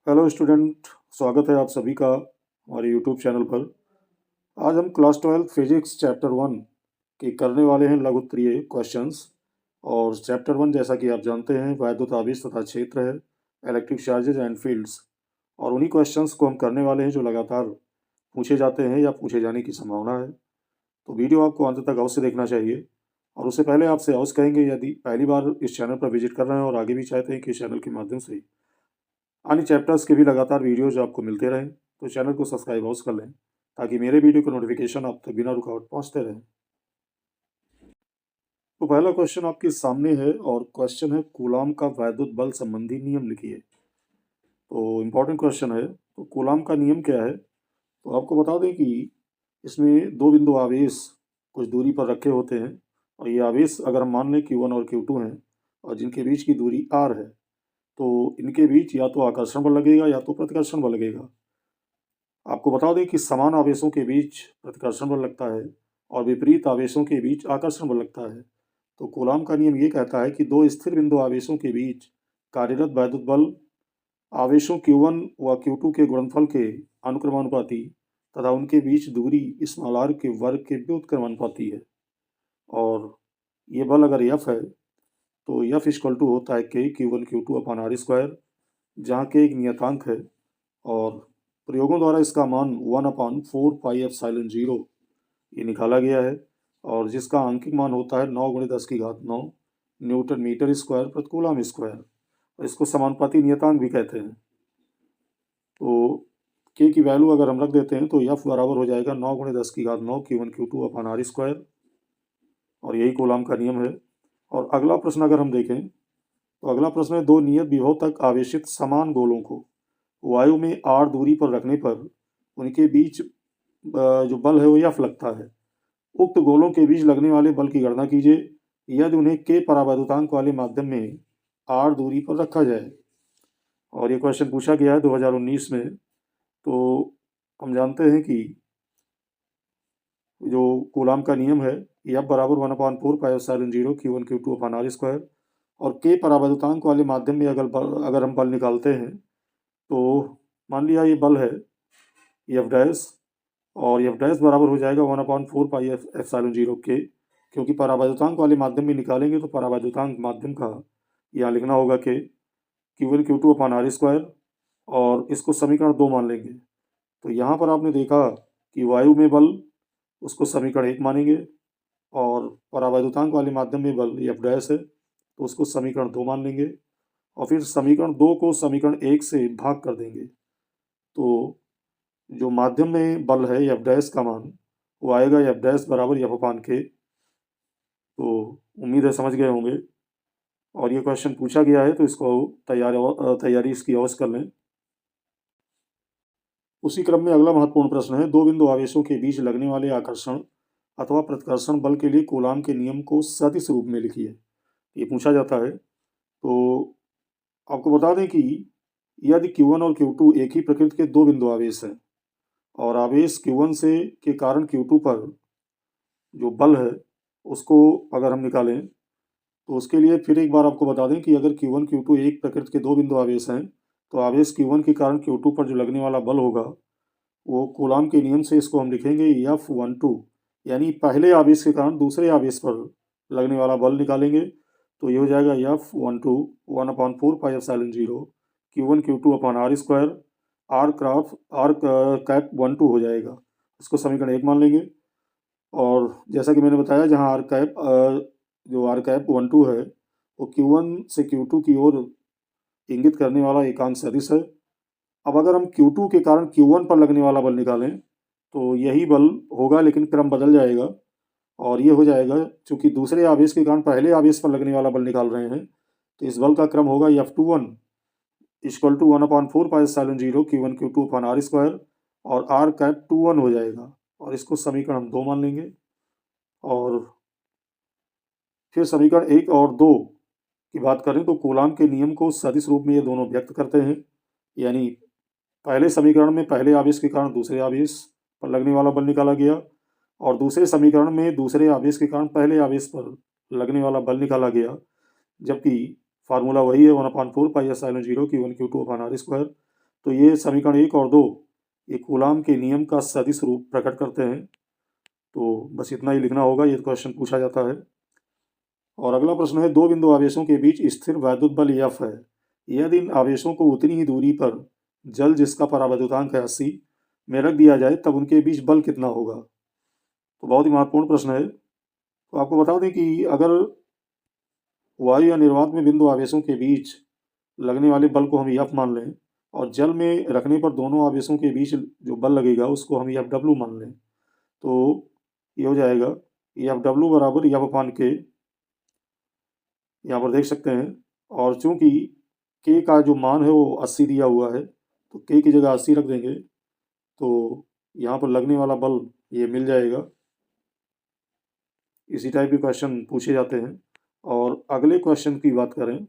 Hello student, स्वागत है आप सभी का हमारे यूट्यूब चैनल पर। आज हम क्लास 12 फिजिक्स चैप्टर 1 के करने वाले हैं लघुत्तरीय क्वेश्चंस। और चैप्टर 1 जैसा कि आप जानते हैं वैद्युत आवेश तथा क्षेत्र है, इलेक्ट्रिक चार्जेज एंड फील्ड्स। और उन्हीं क्वेश्चंस को हम करने वाले हैं जो लगातार पूछे जाते हैं या पूछे जाने की संभावना है। तो वीडियो आपको अंत तक अवश्य देखना चाहिए। और उससे पहले आपसे अवश्य कहेंगे, यदि पहली बार इस चैनल पर विजिट कर रहे हैं और आगे भी चाहते हैं कि इस चैनल के माध्यम से अन्य चैप्टर्स के भी लगातार वीडियोज आपको मिलते रहें, तो चैनल को सब्सक्राइब अवश्य कर लें ताकि मेरे वीडियो के नोटिफिकेशन आप तक बिना रुकावट पहुंचते रहें। तो पहला क्वेश्चन आपके सामने है और क्वेश्चन है कूलाम का वैद्युत बल संबंधी नियम लिखिए। तो इम्पोर्टेंट क्वेश्चन है। तो कूलाम का नियम क्या है? तो आपको बता दें कि इसमें दो बिंदु आवेश कुछ दूरी पर रखे होते हैं, और ये आवेश अगर हम मान लें Q1 और Q2 हैं और जिनके बीच की दूरी R है, तो इनके बीच या तो आकर्षण बल लगेगा या तो प्रतिकर्षण बल लगेगा। आपको बता दें कि समान आवेशों के बीच प्रतिकर्षण बल लगता है और विपरीत आवेशों के बीच आकर्षण बल लगता है। तो कूलाम का नियम ये कहता है कि दो स्थिर बिंदु आवेशों के बीच कार्यरत वैद्युत बल आवेशों Q1 व Q2 के गुणनफल के अनुक्रमानुपाती तथा उनके बीच दूरी स्मॉल r के वर्ग के व्युत्क्रमानुपाती है। और ये बल अगर F है तो F इक्वल टू होता है K Q1 Q2 upon R square, जहाँ K एक नियतांक है और प्रयोगों द्वारा इसका मान 1/4πε0 ये निकाला गया है, और जिसका आंकिक मान होता है 9 × 10⁹ न्यूटन मीटर स्क्वायर प्रति कूलम स्क्वायर, और इसको समानुपाती नियतांक भी कहते हैं। तो के की वैल्यू अगर हम रख देते हैं तो F बराबर हो जाएगा 9 × 10⁹ Q1 Q2 upon R square, और यही कूलम का नियम है। और अगला प्रश्न अगर हम देखें तो अगला प्रश्न है दो नियत विभव तक आवेशित समान गोलों को वायु में r दूरी पर रखने पर उनके बीच जो बल है वो F लगता है। उक्त गोलों के बीच लगने वाले बल की गणना कीजिए यदि उन्हें K परावैद्युतांक वाले माध्यम में R दूरी पर रखा जाए। और ये क्वेश्चन पूछा गया है 2019 में। तो हम जानते हैं कि जो कूलाम का नियम है F बराबर 1/4πε0 Q1 Q2 upon R square, और K परावैद्युतांक वाले माध्यम में अगर हम बल निकालते हैं तो मान लिया ये बल है F डैश, और F डैश बराबर हो जाएगा 1/4πε0 K, क्योंकि परावैद्युतांक वाले माध्यम में निकालेंगे तो परावैद्युतांक माध्यम का यहाँ लिखना होगा K Q1 Q2 upon R square, और इसको समीकरण 2 मान लेंगे। तो यहाँ पर आपने देखा कि वायु में बल उसको समीकरण 1 मानेंगे, और परावैद्युतांक वाले माध्यम में बल F डैश है तो उसको समीकरण 2 मान लेंगे, और फिर समीकरण 2 को समीकरण 1 से भाग कर देंगे। तो जो माध्यम में बल है F डैश का मान वो आएगा F डैश बराबर F अपान K। तो उम्मीद है समझ गए होंगे, और ये क्वेश्चन पूछा गया है तो इसको तैयारी इसकी अवश्य कर लें। उसी क्रम में अगला महत्वपूर्ण प्रश्न है दो बिंदु आवेशों के बीच लगने वाले आकर्षण अथवा प्रतिकर्षण बल के लिए कूलाम के नियम को सदिश रूप में लिखिए, ये पूछा जाता है। तो आपको बता दें कि यदि Q1 और Q2 एक ही प्रकृति के दो बिंदु आवेश हैं और आवेश Q1 से के कारण Q2 पर जो बल है उसको अगर हम निकालें तो उसके लिए फिर एक बार आपको बता दें कि अगर Q1 Q2 एक प्रकृति के दो बिंदु आवेश हैं तो आवेश Q1 के कारण Q2 पर जो लगने वाला बल होगा वो कूलाम के नियम से इसको हम लिखेंगे F12, यानी पहले आवेश के कारण दूसरे आवेश पर लगने वाला बल निकालेंगे तो ये हो जाएगा F12 1/4πε0 Q1 Q2 upon R square, R cap 12 हो जाएगा, इसको समीकरण 1 मान लेंगे। और जैसा कि मैंने बताया जहाँ जो R कैप 12 है वो Q1 से Q2 की ओर इंगित करने वाला एकांक सदिश है। अब अगर हम Q2 के कारण Q1 पर लगने वाला बल निकालें तो यही बल होगा, लेकिन क्रम बदल जाएगा, और ये हो जाएगा चूंकि दूसरे आवेश के कारण पहले आवेश पर लगने वाला बल निकाल रहे हैं तो इस बल का क्रम होगा F21 equal to 1/4πε0 Q1 Q2 upon R square, और R कैप 21 हो जाएगा, और इसको समीकरण हम 2 मान लेंगे। और फिर समीकरण 1 और 2 की बात करें तो कूलाम के नियम को सदिश रूप में ये दोनों व्यक्त करते हैं, यानी पहले समीकरण में पहले आवेश के कारण दूसरे आवेश पर लगने वाला बल निकाला गया, और दूसरे समीकरण में दूसरे आवेश के कारण पहले आवेश पर लगने वाला बल निकाला गया, जबकि फार्मूला वही है 1/4πε0 Q1 Q2 upon R square. तो ये समीकरण 1 और 2 ये कूलाम के नियम का सदिश रूप प्रकट करते हैं। तो बस इतना ही लिखना होगा, ये क्वेश्चन पूछा जाता है। और अगला प्रश्न है, दो बिंदु आवेशों के बीच स्थिर वैद्युत बल F है। यदि इन आवेशों को उतनी ही दूरी पर जल जिसका परावैद्युतांक है 80 में रख दिया जाए तब उनके बीच बल कितना होगा। तो बहुत ही महत्वपूर्ण प्रश्न है। तो आपको बता दें कि अगर वायु या निर्वात में बिंदु आवेशों के बीच लगने वाले बल को हम F मान लें और जल में रखने पर दोनों आवेशों के बीच जो बल लगेगा उसको हम FW मान लें, तो ये हो जाएगा FW बराबर F/K, यहाँ पर देख सकते हैं। और चूंकि K का जो मान है वो 80 दिया हुआ है, तो K की जगह 80 रख देंगे तो यहाँ पर लगने वाला बल ये मिल जाएगा। इसी टाइप के क्वेश्चन पूछे जाते हैं। और अगले क्वेश्चन की बात करें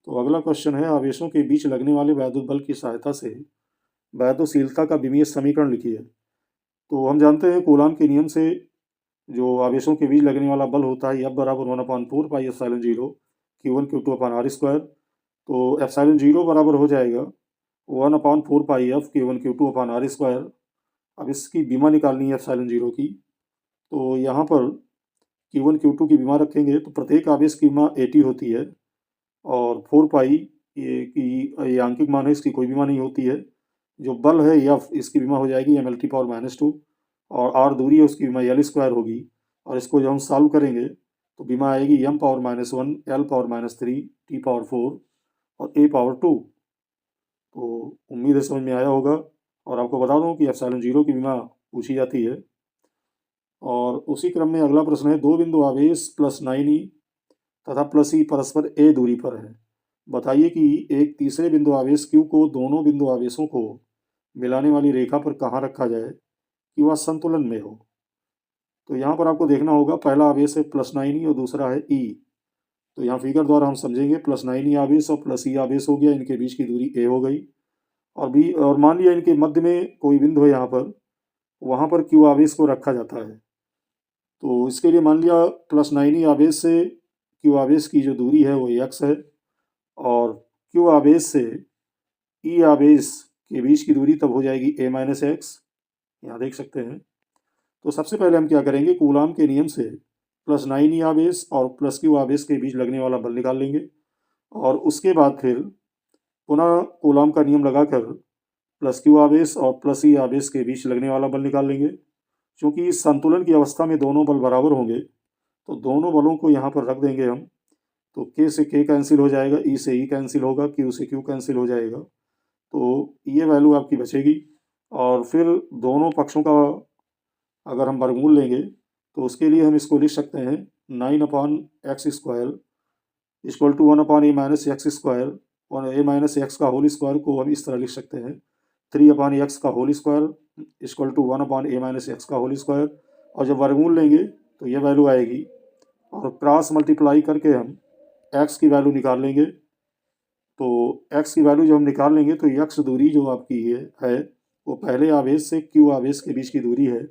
तो अगला क्वेश्चन है, आवेशों के बीच लगने वाले वैद्युत बल की सहायता से वैद्युशीलता का विमीय समीकरण लिखिए। तो हम जानते हैं कूलाम के नियम से जो आवेशों के बीच लगने वाला बल होता है F बराबर 1/4 पाई एप्सिलॉन 0 Q1 Q2 अपन R स्क्वायर। तो एप्सिलॉन 0 बराबर हो जाएगा 1/4 पाई F Q1 Q2 अपन R स्क्वायर। अब इसकी बीमा निकालनी है एप्सिलॉन 0 की, तो यहाँ पर Q1 Q2 की बीमा रखेंगे तो प्रत्येक आवेश की बीमा 80 होती है और 4 पाई ये आंकिक मान है, इसकी कोई बीमा नहीं होती है। जो बल है F इसकी बीमा हो जाएगी mL/-2 और R दूरी है उसकी बीमा L स्क्वायर होगी। और इसको जब हम सॉल्व करेंगे तो बीमा आएगी m⁻⁻1 L⁻³ T⁻4 और A⁻2। तो उम्मीद है समझ में आया होगा। और आपको बता दूं कि एप्सिलॉन 0 की बीमा पूछी जाती है। और उसी क्रम में अगला प्रश्न है, दो बिंदु आवेश +9e तथा +e परस्पर a दूरी पर है। बताइए कि एक तीसरे बिंदु आवेश Q को दोनों बिंदु आवेशों को मिलाने वाली रेखा पर कहाँ रखा जाए कि वह संतुलन में हो। तो यहाँ पर आपको देखना होगा, पहला आवेश है +9e और दूसरा है e। तो यहाँ फिगर द्वारा हम समझेंगे, +9e आवेश और +e आवेश हो गया, इनके बीच की दूरी a हो गई। और b, और मान लिया इनके मध्य में कोई बिंदु है यहाँ पर, वहाँ पर Q आवेश को रखा जाता है। तो इसके लिए मान लिया +9e आवेश से Q आवेश की जो दूरी है वो x है और Q आवेश से E आवेश के बीच की दूरी तब हो जाएगी a-x, यहाँ देख सकते हैं। तो सबसे पहले हम क्या करेंगे, कूलाम के नियम से +9e आवेश और +Q आवेश के बीच लगने वाला बल निकाल लेंगे और उसके बाद फिर पुनः कूलाम का नियम लगाकर +Q आवेश और +E आवेश के बीच लगने वाला बल निकाल लेंगे। क्योंकि इस संतुलन की अवस्था में दोनों बल बराबर होंगे तो दोनों बलों को यहाँ पर रख देंगे हम। तो K से K कैंसिल हो जाएगा, E से E कैंसिल होगा, Q से Q कैंसिल हो जाएगा। तो ये वैल्यू आपकी बचेगी। और फिर दोनों पक्षों का अगर हम वर्गमूल लेंगे तो उसके लिए हम इसको लिख सकते हैं 9/x² इक्वल टू 1/a-x² और a-x का होल स्क्वायर को हम इस तरह लिख सकते हैं 3/x का whole square equal to 1/a-x का होल स्क्वायर। और जब वर्गमूल लेंगे तो ये वैल्यू आएगी और क्रॉस मल्टीप्लाई करके हम x की वैल्यू निकाल लेंगे। तो x की वैल्यू जब हम निकाल लेंगे तो x दूरी जो आपकी है वो पहले आवेश से Q आवेश के बीच की दूरी है।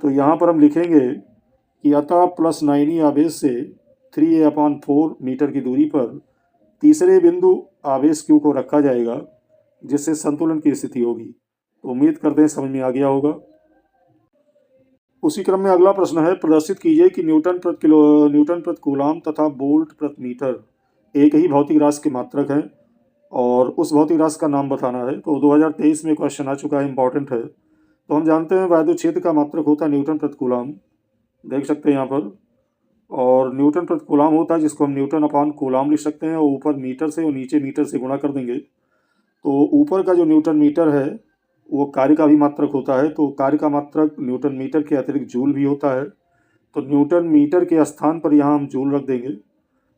तो यहाँ पर हम लिखेंगे कि अतः +9e आवेश से 3a/4 मीटर की दूरी पर तीसरे बिंदु आवेश Q को रखा जाएगा जिससे संतुलन की स्थिति होगी। तो उम्मीद करते हैं समझ में आ गया होगा। उसी क्रम में अगला प्रश्न है, प्रदर्शित कीजिए कि न्यूटन प्रति कूलाम तथा वोल्ट प्रति मीटर एक ही भौतिक राशि के मात्रक हैं और उस भौतिक राशि का नाम बताना है। तो 2023 में क्वेश्चन आ चुका है, इंपॉर्टेंट है। तो हम जानते हैं वैद्युत क्षेत्र का मात्रक होता है न्यूटन प्रति कूलाम, देख सकते हैं यहाँ पर। और न्यूटन प्रति कूलाम होता है जिसको हम न्यूटन/कूलाम लिख सकते हैं और ऊपर मीटर से और नीचे मीटर से गुणा कर देंगे। तो ऊपर का जो न्यूटन मीटर है वो कार्य का भी मात्रक होता है। तो कार्य का मात्रक न्यूटन मीटर के अतिरिक्त जूल भी होता है। तो न्यूटन मीटर के स्थान पर यहाँ हम जूल रख देंगे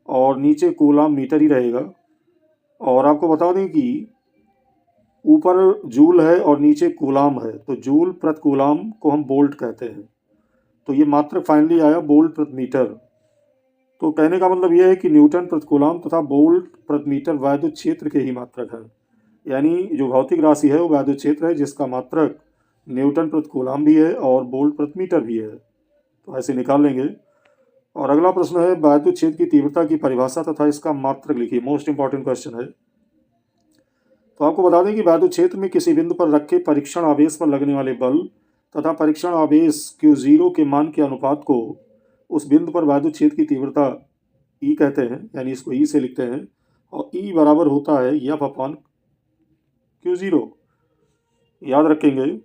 और नीचे कूलाम मीटर ही रहेगा। और आपको बता दें कि ऊपर जूल है और नीचे कूलाम है, तो जूल प्रति कूलाम को हम वोल्ट कहते हैं। तो ये मात्रक फाइनली आया वोल्ट प्रति मीटर। तो कहने का मतलब यह है कि न्यूटन प्रति कूलाम तथा वोल्ट प्रति मीटर वैद्युत क्षेत्र के ही मात्रक हैं। यानी जो भौतिक राशि है वो वैद्युत क्षेत्र है जिसका मात्रक न्यूटन प्रति कूलाम भी है और वोल्ट प्रति मीटर भी है। तो ऐसे निकाल लेंगे। और अगला प्रश्न है, वैद्युत क्षेत्र की तीव्रता की परिभाषा तथा इसका मात्रक लिखिए। मोस्ट इंपॉर्टेंट क्वेश्चन है। तो आपको बता दें कि वैद्युत क्षेत्र में किसी बिंदु पर रखे परीक्षण आवेश पर लगने वाले बल तथा परीक्षण आवेश Q0 के मान के अनुपात को उस बिंदु पर वैद्युत क्षेत्र की तीव्रता E कहते हैं, यानी इसको E से लिखते हैं, और E बराबर होता है F/Q0, याद रखेंगे।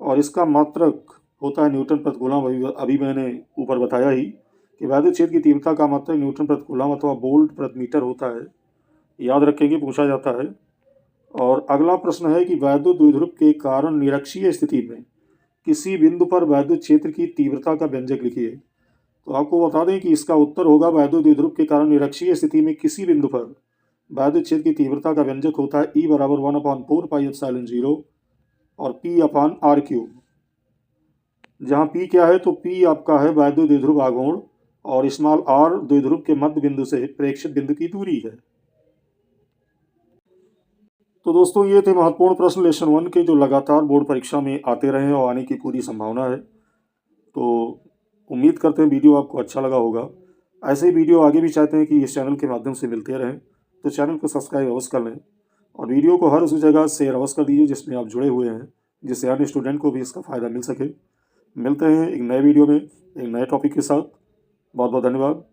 और इसका मात्रक होता है न्यूटन प्रति कूलम। अभी मैंने ऊपर बताया ही कि वैद्युत क्षेत्र की तीव्रता का मात्रक न्यूटन प्रति कूलम अथवा वोल्ट प्रति मीटर होता है, याद रखेंगे, पूछा जाता है। और अगला प्रश्न है कि वैद्युत द्विध्रुव के कारण निरक्षीय स्थिति में किसी बिंदु पर वैद्युत क्षेत्र की तीव्रता का व्यंजक लिखिए। तो आपको बता दें कि इसका उत्तर होगा वैद्युत द्विध्रुव के कारण निरक्षीय स्थिति में किसी बिंदु पर वैद्युत क्षेत्र की तीव्रता का व्यंजक होता है E बराबर 1/4πε0 और P/r³। जहाँ P क्या है, तो P आपका है वैद्युत द्विध्रुव आघूर्ण और स्मॉल r द्विध्रुव के मध्य बिंदु से प्रेक्षित बिंदु की दूरी है। तो दोस्तों, ये थे महत्वपूर्ण प्रश्न लेसन 1 के, जो लगातार बोर्ड परीक्षा में आते रहे और आने की पूरी संभावना है। तो उम्मीद करते हैं वीडियो आपको अच्छा लगा होगा। ऐसे ही वीडियो आगे भी चाहते हैं कि इस चैनल के माध्यम से मिलते रहें, तो चैनल को सब्सक्राइब अवश्य कर लें और वीडियो को हर उस जगह शेयर अवश्य कर दीजिए जिसमें आप जुड़े हुए हैं, जिससे अन्य स्टूडेंट को भी इसका फ़ायदा मिल सके। मिलते हैं एक नए वीडियो में एक नए टॉपिक के साथ। बहुत बहुत धन्यवाद।